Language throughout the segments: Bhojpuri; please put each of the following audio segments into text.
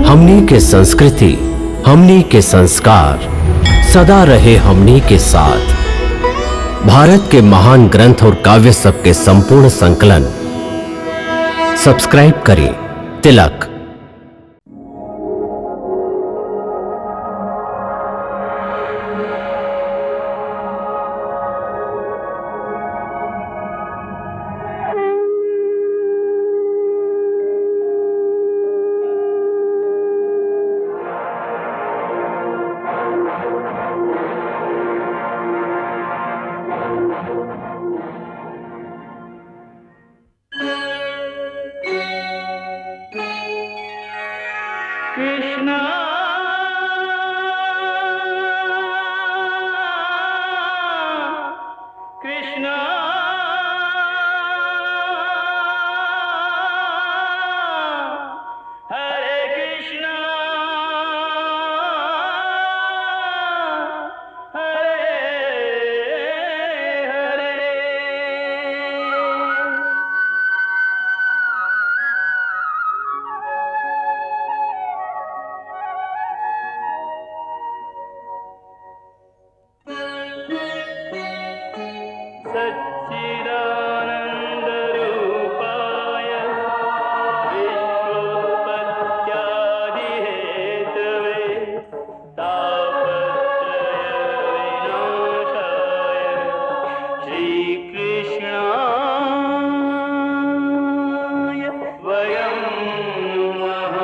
हमनी के संस्कृति, हमनी के संस्कार सदा रहे हमनी के साथ। भारत के महान ग्रंथ और काव्य सब के संपूर्ण संकलन सब्सक्राइब करें तिलक। कृष्णा कृष्णा हरे कृष्णा हरे हरे। सच्चिदानन्दरूपाय विश्वोत्पत्त्यादिहेतवे तापत्रयविनाशाय श्रीकृष्णाय वयं नमः।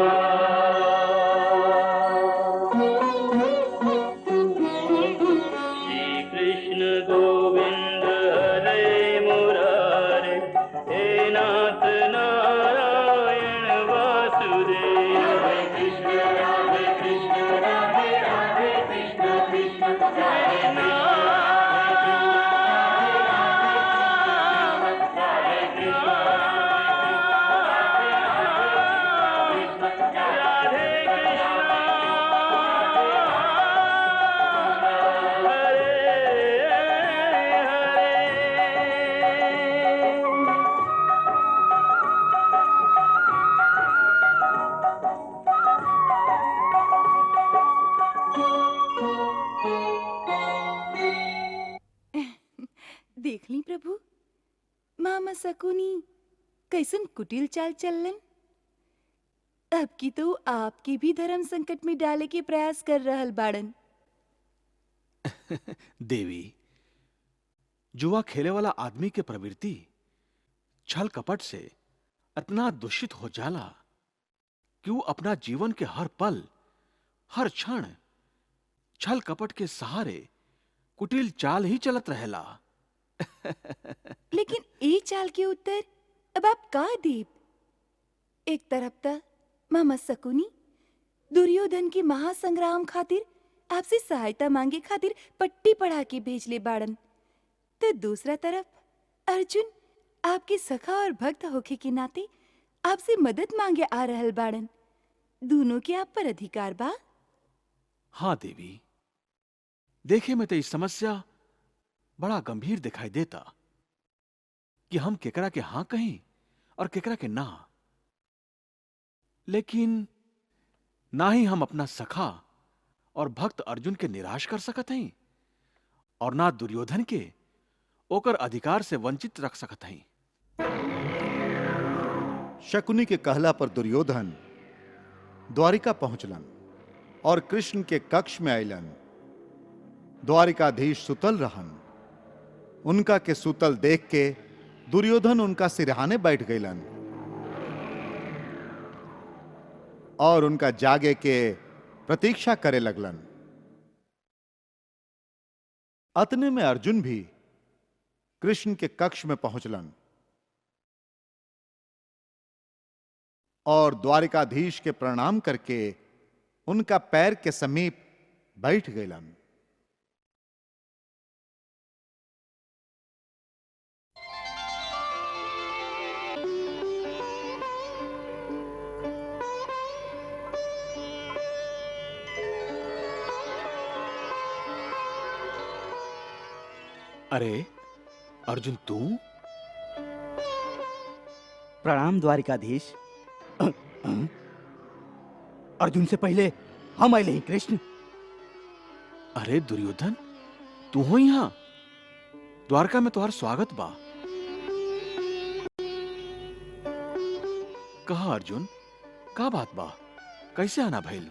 श्रीकृष्ण गोविंद हरे मुरारे, हे नाथ नारायण वासुदेव। हरे कृष्ण राधे राधे कृष्ण कृष्ण हरे देख ली प्रभु, मामा सकुनी कैसन कुटिल चाल चलन। अब की तो आपके भी धर्म संकट में डाले के प्रयास कर रहल बाड़न। देवी, जुआ खेले वाला आदमी के प्रवृत्ति छल कपट से इतना दूषित हो जाला कि वो अपना जीवन के हर पल, हर क्षण छल कपट के सहारे कुटिल चाल ही चलत रहेला। लेकिन ए चाल के उत्तर अब आप का देब? एक तरफ त मामा सकुनी दुर्योधन के महासंग्राम खातिर आपसे सहायता मांगे खातिर पट्टी पढ़ा के भेजले बाड़न, तो दूसरा तरफ अर्जुन आपके सखा और भक्त होखे के नाते आपसे मदद मांगे आ रहल बाड़न। दोनों के आप पर अधिकार बा। हाँ देवी, देखे में तो इस समस्या बड़ा गंभीर दिखाई देता कि हम केकरा के हां कहीं और केकरा के ना। लेकिन ना ही हम अपना सखा और भक्त अर्जुन के निराश कर सकत हैं और ना दुर्योधन के ओकर अधिकार से वंचित रख सकत हैं। शकुनी के कहला पर दुर्योधन द्वारिका पहुंचलन और कृष्ण के कक्ष में आइलन। द्वारिकाधीश सुतल रहन। उनका के सुतल देख के दुर्योधन उनका सिरहाने बैठ गईलन और उनका जागे के प्रतीक्षा करे लगलन। अतने में अर्जुन भी कृष्ण के कक्ष में पहुंचलन और द्वारिकाधीश के प्रणाम करके उनका पैर के समीप बैठ गईलन। अरे अर्जुन, तू? प्रणाम द्वारिकाधीश। अर्जुन से पहले हम आए ही कृष्ण। अरे दुर्योधन, तू हो यहाँ? द्वारका में तुम्हार स्वागत बा। कहा अर्जुन, का बात बा? कैसे आना भइल?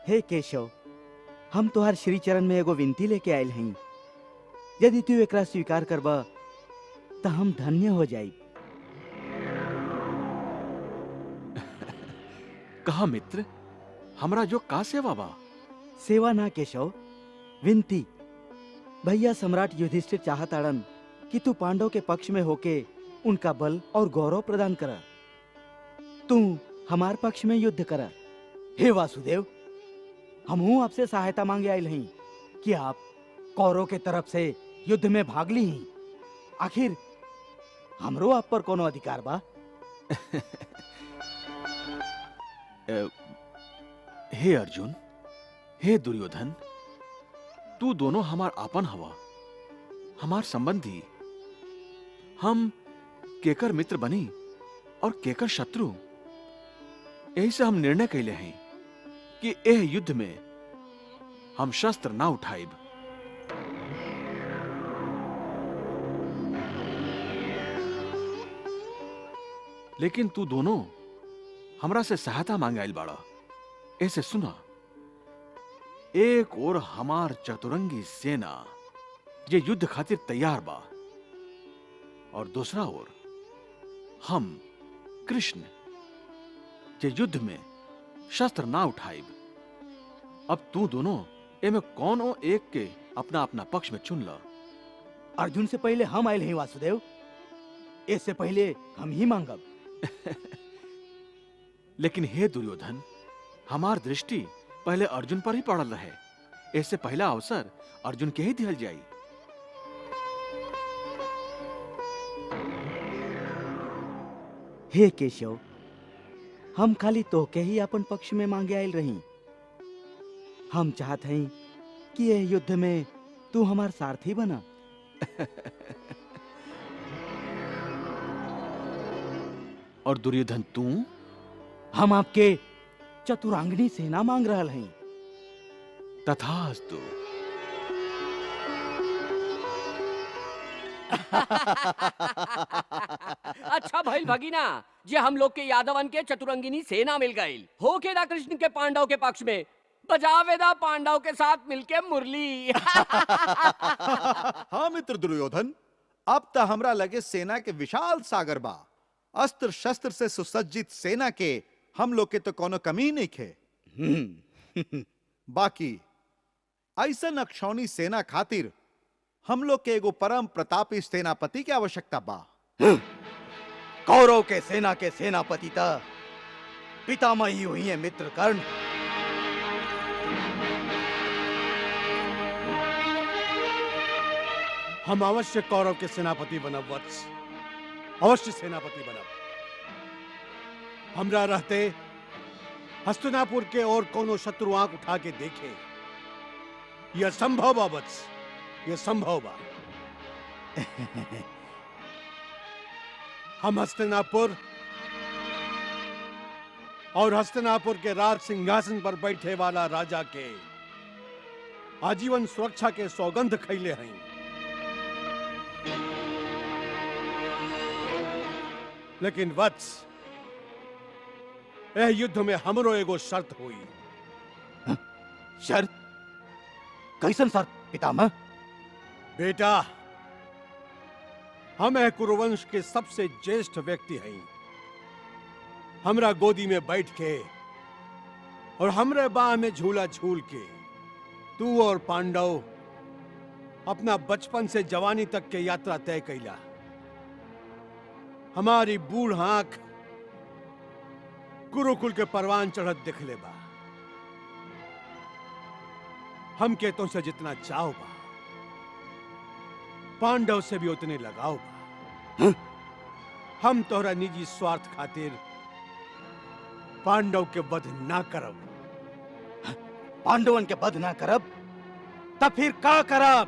हे केशव, हम तुहार श्री चरण में एगो विनती लेके आयल हई। यदि तू एकरा स्वीकार करबा तो हम धन्य हो जाई। कहा मित्र, हमरा जो का सेवा बा? सेवा ना केशव, विनती। भैया सम्राट युधिष्ठिर चाहताड़न कि तू पांडव के पक्ष में होके उनका बल और गौरव प्रदान करा। तू हमार पक्ष में युद्ध करा। हे वासुदेव, हमहू आपसे सहायता मांगे आयल हई कि आप कौरव के तरफ से युद्ध में भाग ली ही। आखिर हमरो आप पर कोनो अधिकार बा? हे अर्जुन, हे दुर्योधन, तू दोनों हमार आपन हवा, हमार संबंधी। हम केकर मित्र बनी और केकर शत्रु। यही से हम निर्णय कैले हैं कि एह युद्ध में हम शस्त्र ना उठाइब। लेकिन तू दोनों हमरा से सहायता मांगे आइल बाड़ा। ऐसे सुना, एक और हमार चतुरंगी सेना ये युद्ध खातिर तैयार बा, और दूसरा ओर हम कृष्ण ये युद्ध में शस्त्र ना उठाइब। अब तू दोनों एमे कौन ओ एक के अपना अपना पक्ष में चुन ला। अर्जुन से पहले हम आयल हई वासुदेव। इससे पहले हम ही मांगब। लेकिन हे दुर्योधन, हमार दृष्टि पहले अर्जुन पर ही पड़ल रहे। इससे पहला अवसर अर्जुन के ही दिहल जाई। हे केशव, हम खाली तोके ही अपन पक्ष में मांगे आयल रही। हम चाहत हई कि यह युद्ध में तू हमार सारथी बना। और दुर्योधन तू? हम आपके चतुरांगनी सेना मांग रहल हई। तथास्तु। अच्छा भइल भगीना, जे हम लोग के यादवन के चतुरंगिनी सेना मिल गई। हो के दा कृष्ण के पांडव के पक्ष में, बजावे दा पांडव के साथ मिलके मुरली। हाँ मित्र दुर्योधन, अब तो हमरा लगे सेना के विशाल सागर बा। अस्त्र शस्त्र से सुसज्जित सेना के हम लोग के तो कोनो कमी नहीं खे। बाकी ऐसन अक्षौणी सेना खातिर हम लोग के एगो परम प्रतापी सेनापति की आवश्यकता बा। कौरव के सेना के सेनापति ता पितामही हुई है मित्र कर्ण। हम अवश्य कौरव के सेनापति बनब वत्स, अवश्य सेनापति बनब। हमरा रहते हस्तिनापुर के और कोनो शत्रु आंख उठा के देखे, यह संभव बा वत्स, यह संभव बा। हम हस्तिनापुर और हस्तिनापुर के राज सिंहासन पर बैठे वाला राजा के आजीवन सुरक्षा के सौगंध खैले हैं। लेकिन वत्स, यह युद्ध में हमरो एगो शर्त हुई। शर्त? कैसन शर्त पितामह? बेटा, हम यह कुरुवंश के सबसे ज्येष्ठ व्यक्ति हैं। हमरा गोदी में बैठ के और हमरे बाह में झूला झूल के तू और पांडव अपना बचपन से जवानी तक के यात्रा तय कैला। हमारी बूढ़ आंख गुरुकुल के परवान चढ़त दिखले बा। हम के तो से जितना चाव बा, पांडव से भी उतने लगाव बा। हम तोहरा निजी स्वार्थ खातिर पांडव के वध ना करब। पांडवन के वध ना करब तब फिर का करब?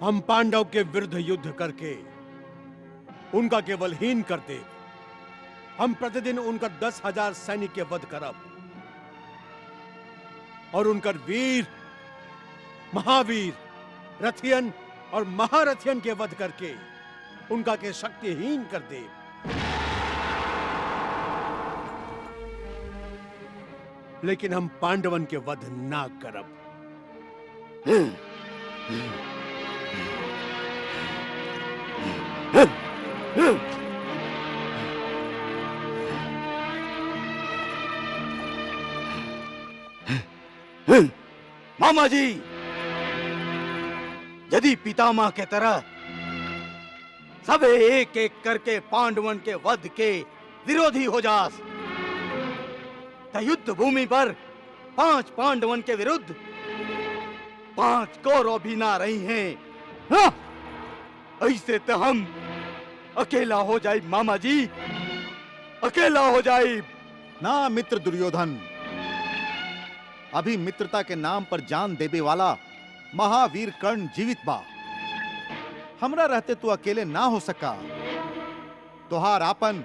हम पांडव के विरुद्ध युद्ध करके उनका केवल हीन करते। हम प्रतिदिन उनका 10,000 सैनिक के वध करब। और उनकर वीर महावीर रथियन और महारथियन के वध करके उनका के शक्तिहीन कर दे। लेकिन हम पांडवन के वध ना करब। मामा जी, यदि पितामह के तरह सब एक एक करके पांडवन के वध के विरोधी हो जास, तो युद्ध भूमि पर 5 पांडवन के विरुद्ध 5 कौरव भी ना रही हैं। हाँ? ऐसे तो हम अकेला हो जाए मामा जी, अकेला हो जाए। ना मित्र दुर्योधन, अभी मित्रता के नाम पर जान देवे वाला महावीर कर्ण जीवित बा। हमरा रहते तू अकेले ना हो सका। तोहार आपन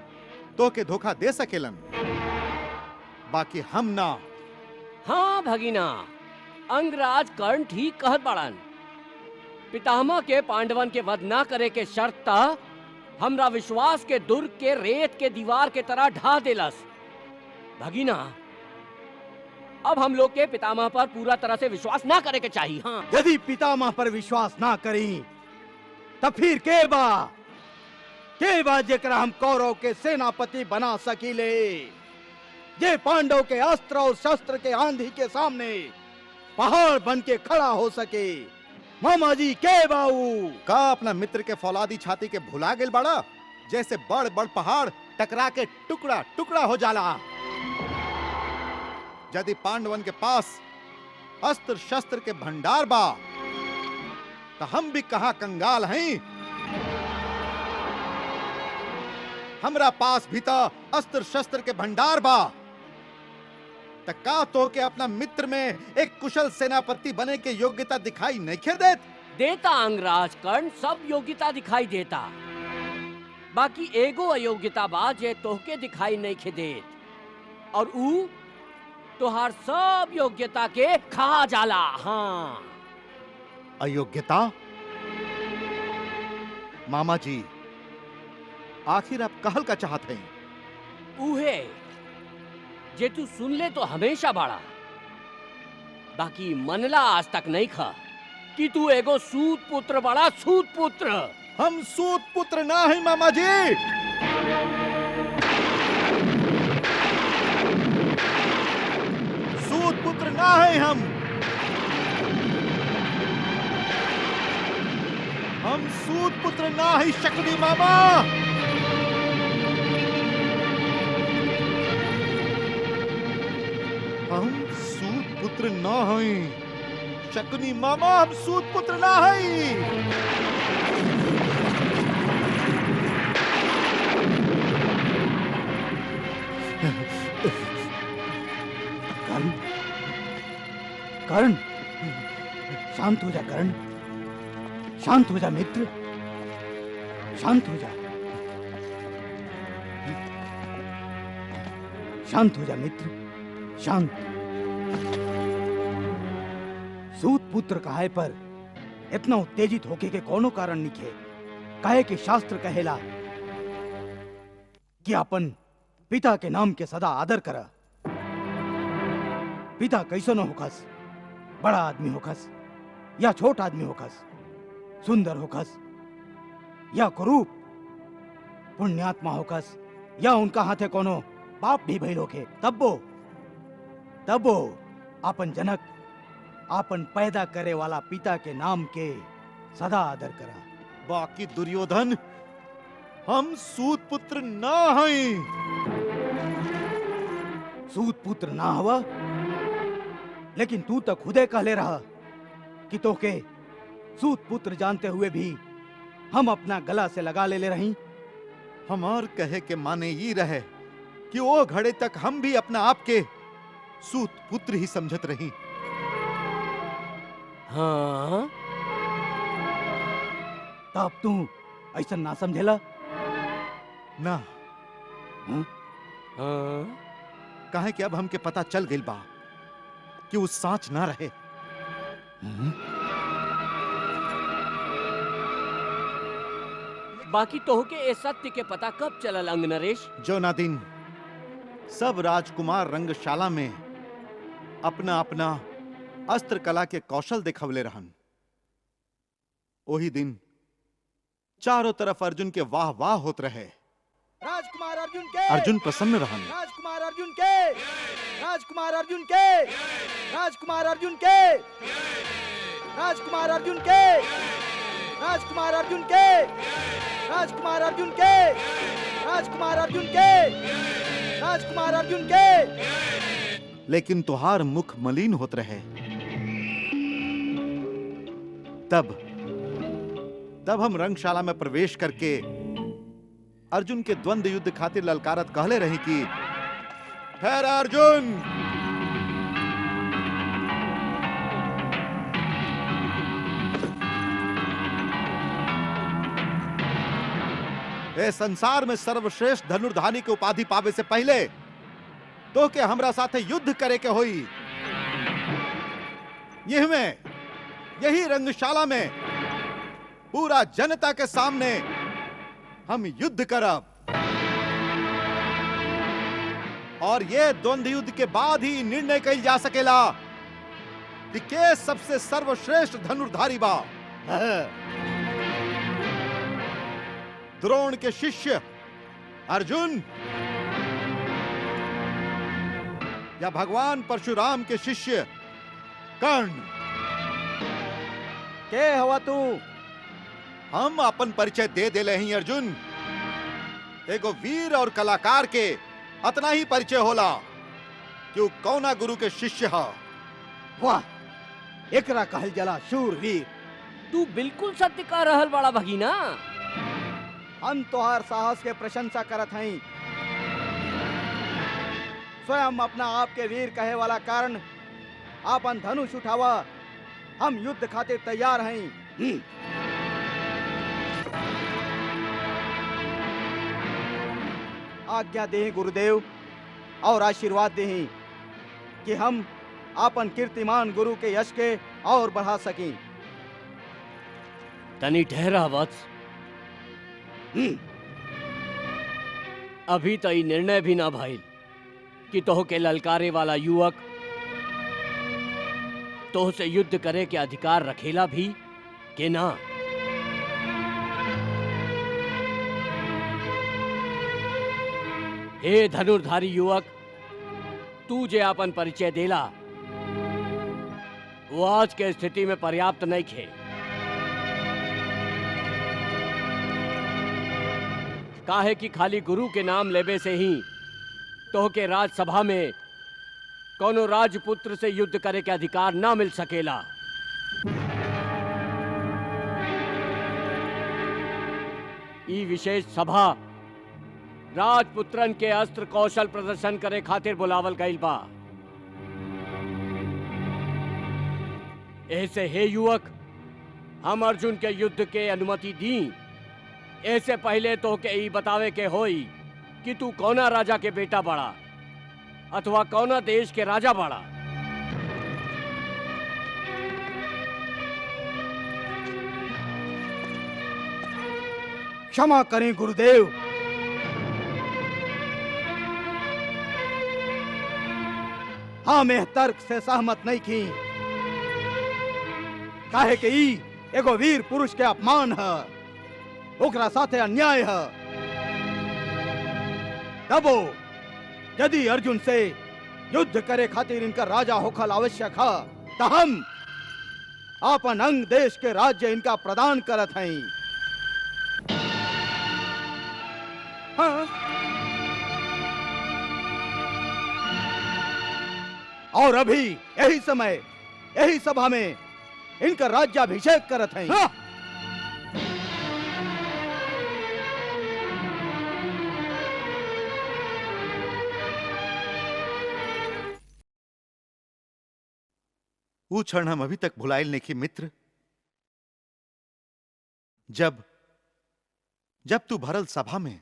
तो के धोखा दे सकेलन, बाकी हम ना। हाँ भगीना, अंगराज कर्ण ठीक कहत बाड़न। पितामह के पांडवन के वध ना करे के शर्त ता हमरा विश्वास के दुर्ग के रेत के दीवार के तरह ढा देलस। भगीना, अब हम लोग के पितामह पर पूरा तरह से विश्वास ना करे के चाहिए। हाँ, यदि पितामह पर विश्वास ना करी तो फिर के बा जेकरा हम कौरव के सेनापति बना सकीले, जे पांडव के अस्त्र और शस्त्र के आंधी के सामने पहाड़ बन के खड़ा हो सके। मामा जी, के बाऊ का अपना मित्र के फौलादी छाती के भुला गेल बड़ा, जैसे बड़ बड़ पहाड़ टकरा के टुकड़ा टुकड़ा हो जाला। यदि पांडवन के पास अस्त्र शस्त्र के भंडार बा, तो हम भी कहां कंगाल हैं। हमरा पास भी तो अस्त्र शस्त्र के भंडार बा। तो का तो के अपना मित्र में एक कुशल सेनापति बने के योग्यता दिखाई नहीं खे देता अंगराज कर्ण सब योग्यता दिखाई देता, बाकी एगो अयोग्यता बा जे तोहके दिखाई नहीं खे देत, और ऊ तोहार सब योग्यता के खा जाला। हाँ, अयोग्यता? मामा जी, आखिर आप कहल का चाहते हैं? उहे जे तू सुन ले तो हमेशा बाड़ा, बाकी मनला आज तक नहीं खा कि तू एगो सूत पुत्र बड़ा। सूत पुत्र? हम सूत पुत्र ना है मामा जी। सूत पुत्र ना है हम सूत पुत्र ना है शकुनी मामा। हम सूत पुत्र ना हैं शकुनी मामा, हम सूत पुत्र ना हैं। कर्ण, कर्ण, शांत हो जा कर्ण, शांत हो जा मित्र, शांत हो जा, शांत हो जा मित्र, शांत। सूत पुत्र कहे पर इतना उत्तेजित होके के कोनो कारण निके। काहे के शास्त्र कहेला कि अपन पिता के नाम के सदा आदर करा। पिता कैसो न होखस, बड़ा आदमी होखस या छोट आदमी होखस, सुंदर होखस या कुरूप, पुण्यात्मा होखस या उनका हाथे कोनो पाप भी भइल होखे, तब्बो आपन जनक, आपन पैदा करे वाला पिता के नाम के सदा आदर करा। बाकी दुर्योधन, हम सूत पुत्र ना हैं। सूत पुत्र ना हवा, लेकिन तू तो खुदे कहले रहा कि तोके सूत पुत्र जानते हुए भी हम अपना गला से लगा ले रही। हमार कहे के माने ये रहे कि वो घड़े तक हम भी अपना आप के सूत पुत्र ही समझत रही। हाँ, तब तू ऐसा ना समझेला ना। हाँ, काहे कि अब हमके पता चल गइल बा कि वो सांच ना रहे। बाकी तोहके ए सत्य के पता कब चलल अंग नरेश? जो ना दिन सब राजकुमार रंगशाला में अपना अपना अस्त्र कला के कौशल दिखवले रहन, वही दिन चारों तरफ अर्जुन के वाह वाह होत रहे। राजकुमार अर्जुन के, अर्जुन प्रसन्न रहन। राजकुमार अर्जुन के, राजकुमार अर्जुन के, राजकुमार अर्जुन के, राजकुमार अर्जुन के, राजकुमार अर्जुन के, राजकुमार अर्जुन के, राजकुमार अर्जुन के, राजकुमार अर्जुन के। लेकिन तुहार मुख मलिन होत रहे। तब हम रंगशाला में प्रवेश करके अर्जुन के द्वंद्व युद्ध खातिर ललकारत कहले रही कि ठहर अर्जुन। इस संसार में सर्वश्रेष्ठ धनुर्धारी के उपाधि पावे से पहले तो के हमरा साथे युद्ध करे के होई। यही रंगशाला में पूरा जनता के सामने हम युद्ध करब, और ये द्वंद्व युद्ध के बाद ही निर्णय कइल जा सकेला कि के सबसे सर्वश्रेष्ठ धनुर्धारी बा। द्रोण के शिष्य अर्जुन या भगवान परशुराम के शिष्य कर्ण? के हवा तू? हम अपन परिचय दे देले ही अर्जुन। एगो वीर और कलाकार के अतना ही परिचय होला कि वो कौना गुरु के शिष्य हा। वाह, एकरा कहल जला शूरवीर। तू बिल्कुल सत्य कह रहल बड़ा भगीना। हम तोहार साहस के प्रशंसा करत हई। स्वयं अपना आप के वीर कहे वाला कारण आपन धनुष उठावा। हम युद्ध खातिर तैयार हई। आज्ञा दे गुरुदेव और आशीर्वाद दे कि हम आपन कीर्तिमान गुरु के यश के और बढ़ा सकें। तनी ठहरा वत्स। अभी तो ई निर्णय भी ना भइल कि तोह के ललकारे वाला युवक तोह से युद्ध करे के अधिकार रखेला भी के ना। हे धनुर्धारी युवक, तू जे आपन परिचय देला वो आज के स्थिति में पर्याप्त नहीं खे। काहे कि खाली गुरु के नाम लेवे से ही तोह के राजसभा में कोनो राजपुत्र से युद्ध करे के अधिकार ना मिल सकेला। ई विशेष सभा राजपुत्रन के अस्त्र कौशल प्रदर्शन करे खातिर बुलावल गईल बा। ऐसे हे युवक, हम अर्जुन के युद्ध के अनुमति दी। ऐसे पहले तो के ई बतावे के होई कि तू कौना राजा के बेटा बड़ा अथवा कौना देश के राजा बड़ा। क्षमा करें गुरुदेव। हाँ, मैं तर्क से सहमत नहीं की। काहे कि ई एगो वीर पुरुष के अपमान है, ओकरा साथे अन्याय है। तबो यदि अर्जुन से युद्ध करे खातिर इनका राजा होखल आवश्यक है तो हम आपन अंग देश के राज्य इनका प्रदान करत हई। हाँ। और अभी यही समय यही सभा में इनका राज्याभिषेक करत हई। हाँ। वो क्षण हम अभी तक भुलाइल नहीं की मित्र, जब तू भरल सभा में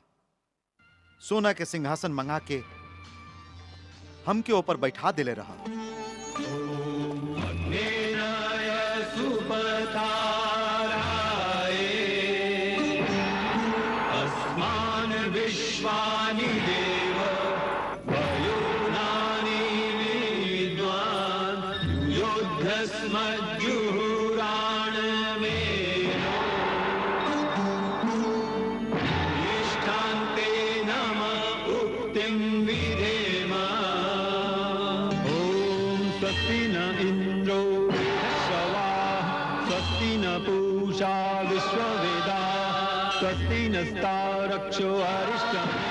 सोना के सिंहासन मंगा के हमके ऊपर बैठा दिले रहा। स्वस्ति न इंद्रो वृद्धश्रवाः स्वस्ति न पूषा विश्ववेदाः स्वस्ति नस्तारक्षो अरिष्टनेमिः।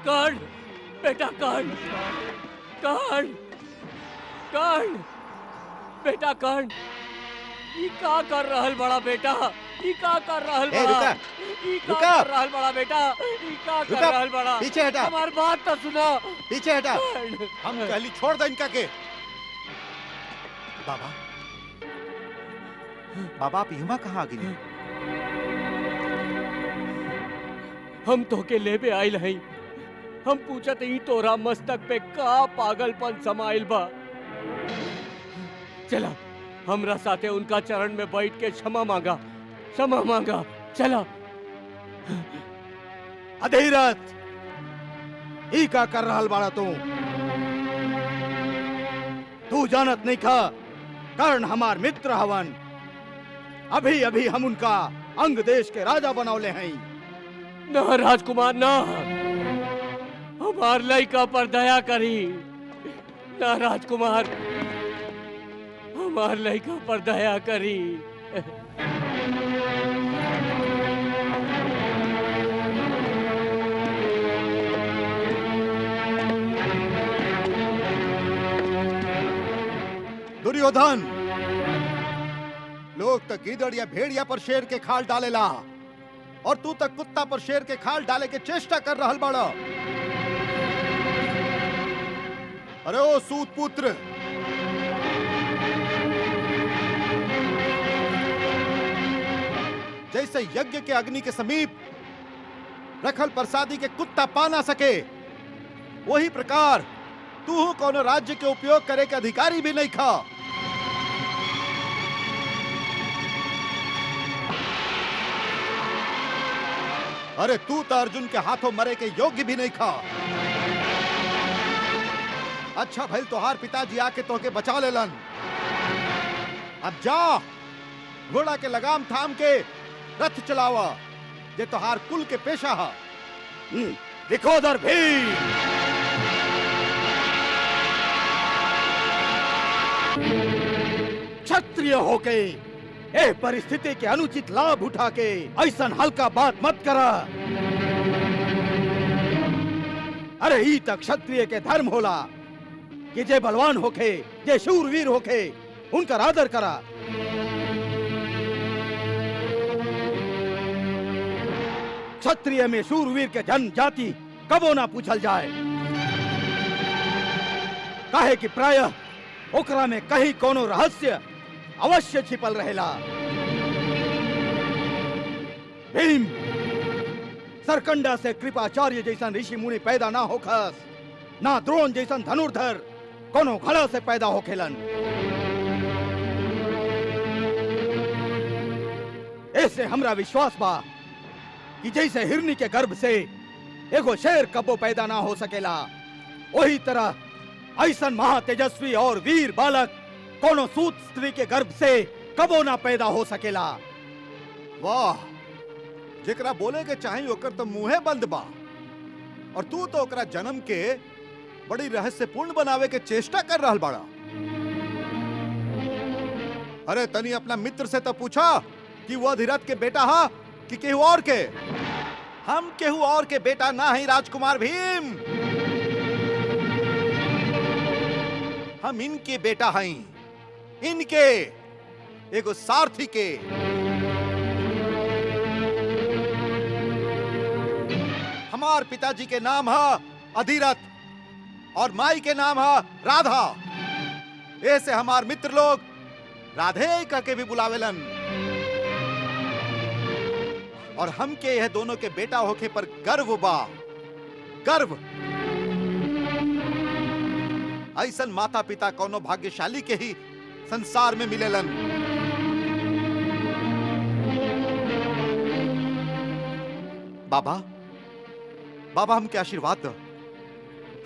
कर्ण, बेटा कर्ण, कर्ण, कर्ण, बेटा कर्ण, ई का कर रहल बड़ा बेटा, ई का कर रहल ए, बड़ा, रुका, ई का रुका। कर रहल बड़ा बेटा, ई का कर रुका, रहल बड़ा, पीछे हटा। हमार बात तो सुनो। पीछे हटा। कर्ण, हम कहली छोड़ दे इनका के। बाबा, बाबा आप यहाँ कहाँ आ गई? हम तो के लेबे आइल हई, हम पूछत ही तोरा मस्तक पे का पागलपन समाइल बा। चला हमरा साथे उनका चरण में बैठ के क्षमा मांगा, क्षमा मांगा, चला। अधीरथ, ई का कर रहल बाड़ा तू जानत नहीं खा कर्ण हमार मित्र हवन। अभी अभी हम उनका अंग देश के राजा बनौले हैं। ना राजकुमार ना, हमार लइका पर दया करी। ना राजकुमार, हमार लइका पर दया करी। दुर्योधन, लोग तक गीदड़ या भेड़िया पर शेर के खाल डालेला और तू तक कुत्ता पर शेर के खाल डाले के चेष्टा कर रहल बाड़ा। अरे ओ सूत पुत्र, जैसे यज्ञ के अग्नि के समीप रखल प्रसादी के कुत्ता पा ना सके, वही प्रकार तू कोनो राज्य के उपयोग करे के अधिकारी भी नहीं खा। अरे तू तो अर्जुन के हाथों मरे के योग्य भी नहीं खा। अच्छा भइल तोहार पिताजी आके तोके बचा लेलन। अब जा, घोड़ा के लगाम थाम के रथ चलावा, जे तोहार कुल के पेशा हा। दिखोदर भीम, क्षत्रिय होके ए परिस्थिति के अनुचित लाभ उठा के ऐसा हल्का बात मत करा। अरे ई तक क्षत्रिय के धर्म होला कि जे बलवान होके, जे शूरवीर होके, उनका आदर करा। क्षत्रिय में शूरवीर के जन्म जाति कबो ना पूछल जाए, काहे कि प्रायः ओकरा में कहीं कोनो रहस्य अवश्य छिपल रहेला। भीम, सरकंडा से कृपाचार्य जैसन ऋषि मुनि पैदा ना होखस, ना द्रोण जैसन धनुर्धर कोनो घड़ा से पैदा होखेलन। ऐसे हमरा विश्वास बा कि जैसे हिरनी के गर्भ से एगो शेर कबो पैदा ना हो सकेला, वही तरह ऐसन महातेजस्वी और वीर बालक कोनो सूत स्त्री के गर्भ से कबो ना पैदा हो सकेला। वाह, जेकरा बोले के चाही ओकर तो मुंहे बंद बा, और तू तो ओकरा जन्म के बड़ी रहस्यपूर्ण बनावे के चेष्टा कर रहल बाड़ा। अरे तनी अपना मित्र से तो पूछा कि वो अधिरथ के बेटा हा कि केहू और के। हम केहू और के बेटा ना है राजकुमार भीम, हम इनके बेटा हैं, इनके एगो सारथी के। हमार पिताजी के नाम है अधिरथ और माई के नाम है राधा। ऐसे हमार मित्र लोग राधे कह के भी बुलावेलन, और हमके यह दोनों के बेटा होके पर गर्व बा, गर्व। ऐसन माता पिता कोनो भाग्यशाली के ही संसार में मिलेलन। बाबा, बाबा हमके आशीर्वाद दो,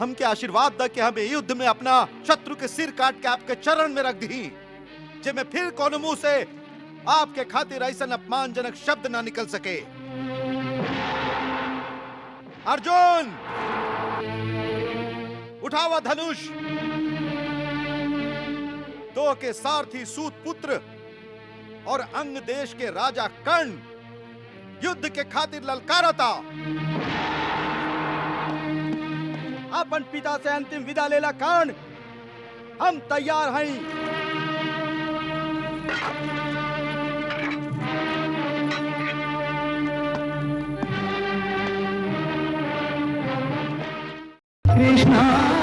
हमके आशीर्वाद द कि हमें युद्ध में अपना शत्रु के सिर काट के आपके चरण में रख दी, जे मैं फिर कोनो मुंह से आपके खातिर ऐसा अपमानजनक शब्द ना निकल सके। अर्जुन, उठावा धनुष। दो के सारथी सूत पुत्र और अंग देश के राजा कर्ण युद्ध के खातिर ललकारता। अपन पिता से अंतिम विदा लेला कर्ण, हम तैयार हैं। कृष्णा